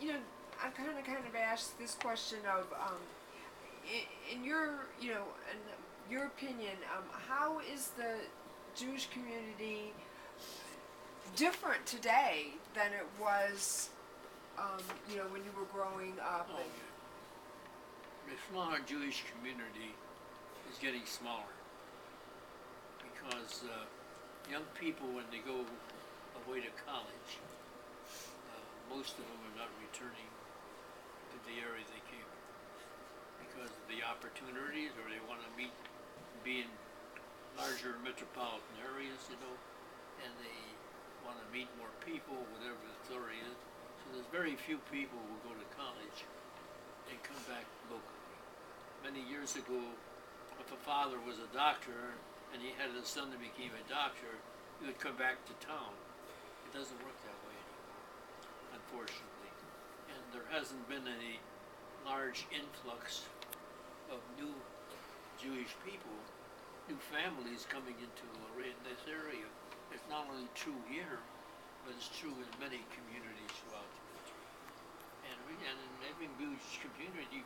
I kind of asked this question of, in your, in your opinion, how is the Jewish community different today than it was, when you were growing up? Oh, the smaller Jewish community is getting smaller because young people, when they go away to college, most of them are not returning to the area they came from because of the opportunities, or they want to be in larger metropolitan areas, and they want to meet more people, whatever the story is. So there's very few people who go to college and come back locally. Many years ago, if a father was a doctor and he had a son that became a doctor, he would come back to town. It doesn't work that way anymore, unfortunately. And there hasn't been any large influx of new Jewish people, new families coming into Lorain, this area. It's not only true here, but it's true in many communities throughout the country. And in every Jewish community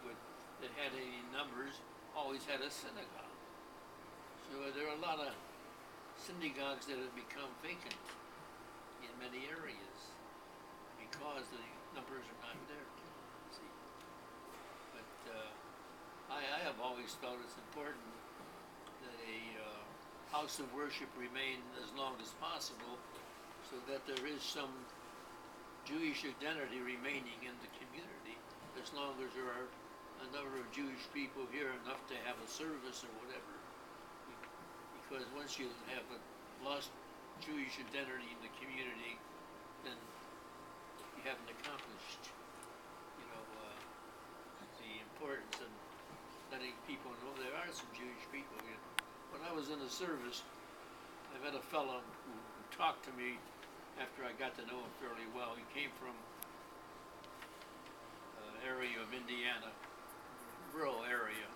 that had any numbers always had a synagogue. So there are a lot of synagogues that have become vacant in many areas because the numbers are not there. See, but I have always felt it's important that a house of worship remain as long as possible, so that there is some Jewish identity remaining in the community, as long as there are a number of Jewish people here, enough to have a service or whatever. Because once you have a lost Jewish identity in the community, then you haven't accomplished, the importance of letting people know there are some Jewish people here. When I was in the service, I met a fellow who talked to me after I got to know him fairly well. He came from an area of Indiana, rural area.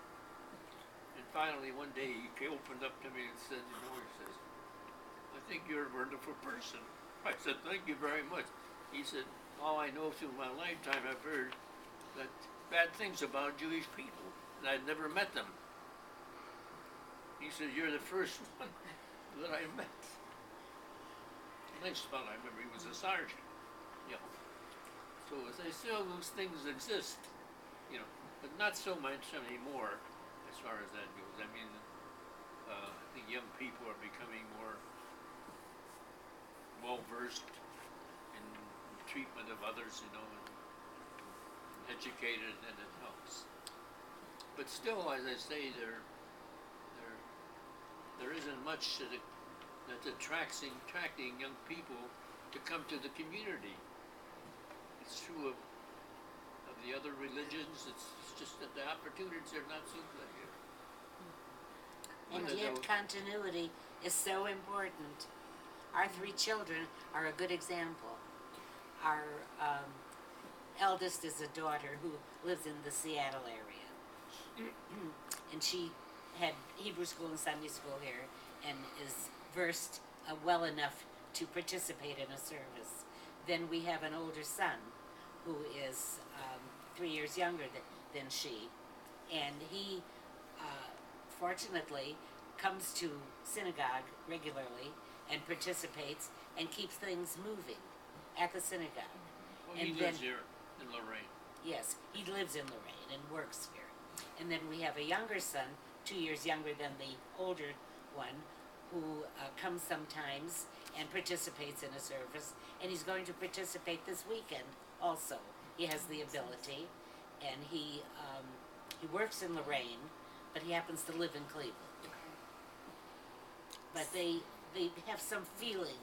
And finally, one day, he opened up to me and said, he says, "I think you're a wonderful person." I said, "Thank you very much." He said, "All I know through my lifetime, I've heard that bad things about Jewish people, and I'd never met them." He said, "You're the first one that I met." Nice fellow. I remember he was a sergeant. So as I say, those things exist, but not so much anymore as far as that goes. I mean, I think young people are becoming more well-versed in treatment of others, and educated, and it helps. But still, as I say, there isn't much that's attracting young people to come to the community. It's true of the other religions. It's just that the opportunities are not so good here. And yet continuity is so important. Our 3 children are a good example. Our eldest is a daughter who lives in the Seattle area. And she had Hebrew school and Sunday school here and is versed well enough to participate in a service. Then we have an older son who is 3 years younger than she, and he fortunately comes to synagogue regularly and participates and keeps things moving at the synagogue. Well, he lives here in Lorain. Yes, he lives in Lorain and works here. And then we have a younger son, 2 years younger than the older one, who comes sometimes and participates in a service, and he's going to participate this weekend also. He has the ability, and he works in Lorain, but he happens to live in Cleveland. But they have some feeling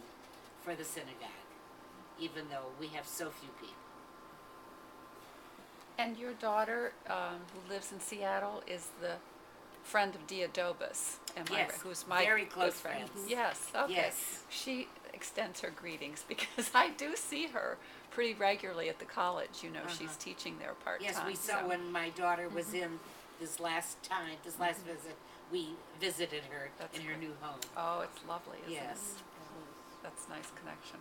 for the synagogue, even though we have so few people. And your daughter, who lives in Seattle, is the friend of Diodobus, who's my very close good friend. friends. Yes, okay. Yes. She extends her greetings because I do see her pretty regularly at the college. She's teaching there part-time. Yes, we saw when my daughter was in this last visit, we visited her in her new home. Oh, it's lovely, isn't it? Yes. That's a nice connection.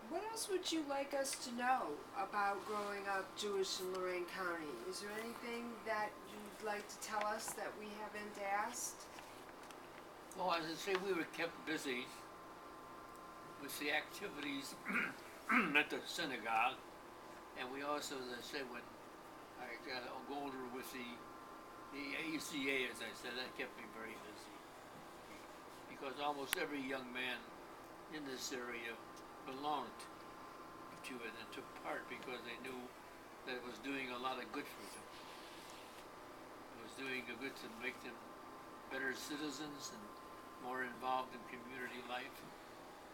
What else would you like us to know about growing up Jewish in Lorain County? Is there anything that you'd like to tell us that we haven't asked? Well, as I say, we were kept busy with the activities at the synagogue, and we also, as I said, when I got older with the ACA, as I said, that kept me very busy. Because almost every young man in this area belonged to it and took part because they knew that it was doing a lot of good for them. It was doing a good to make them better citizens and more involved in community life,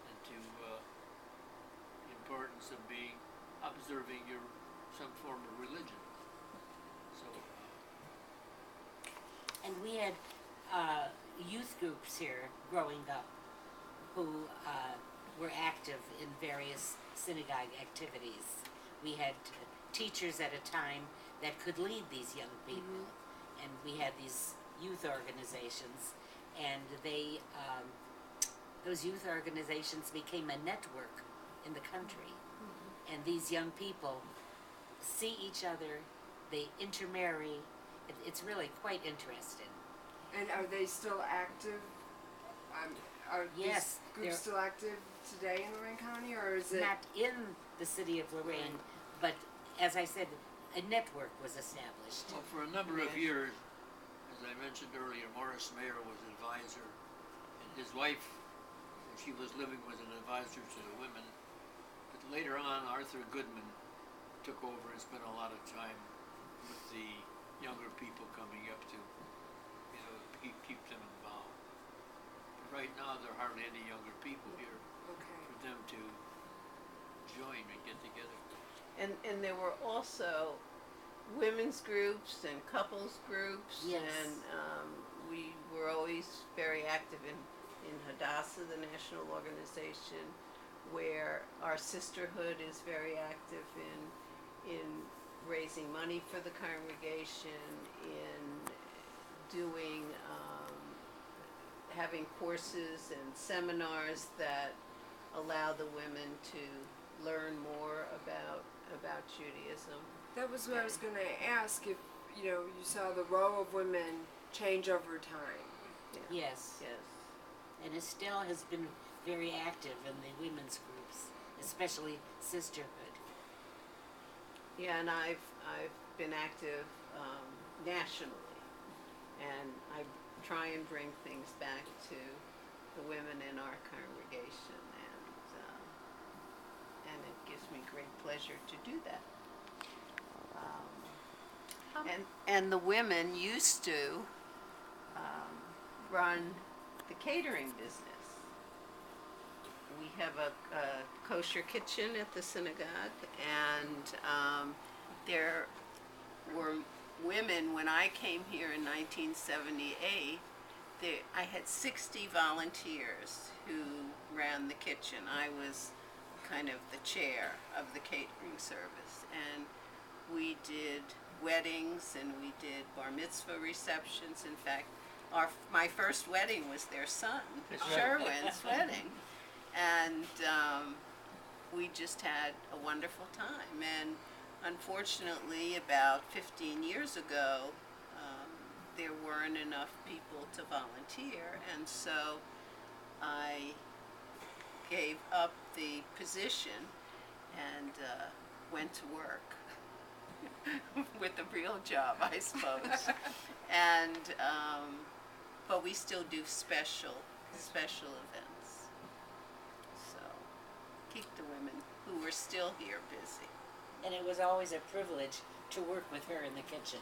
and to the importance of being observing some form of religion. So. And we had youth groups here growing up who were active in various synagogue activities. We had teachers at a time that could lead these young people, and we had these youth organizations, and they those youth organizations became a network in the country, and these young people see each other, they intermarry. It's really quite interesting. And are they still active? Are Yes, these groups still active today in Lorain County, or is it? Not in the city of Lorain, but as I said, a network was established. Well, for a number of years, as I mentioned earlier, Morris Mayer was an advisor, and his wife, when she was living, was an advisor to the women. But later on, Arthur Goodman took over and spent a lot of time with the younger people coming up to, keep them involved. But right now, there are hardly any younger people here for them to join and get together. And there were also women's groups and couples groups. Yes. And we were always very active in Hadassah, the national organization, where our sisterhood is very active in raising money for the congregation, in doing, having courses and seminars that allow the women to learn more about Judaism. That was what I was going to ask, if you saw the role of women change over time. Yeah. Yes. Yes. And it still has been very active in the women's groups, especially sisterhood. Yeah, and I've been active nationally, and I try and bring things back to the women in our congregation, and it gives me great pleasure to do that. And the women used to run the catering business. We have a kosher kitchen at the synagogue, and there were women, when I came here in 1978, I had 60 volunteers who ran the kitchen. I was kind of the chair of the catering service, and we did weddings and we did bar mitzvah receptions. In fact, my first wedding was their son, Sherwin's wedding, and we just had a wonderful time. And unfortunately, about 15 years ago, there weren't enough people to volunteer, and so I gave up the position and went to work with a real job, I suppose. And but we still do special events. So keep the women who are still here busy. And it was always a privilege to work with her in the kitchen.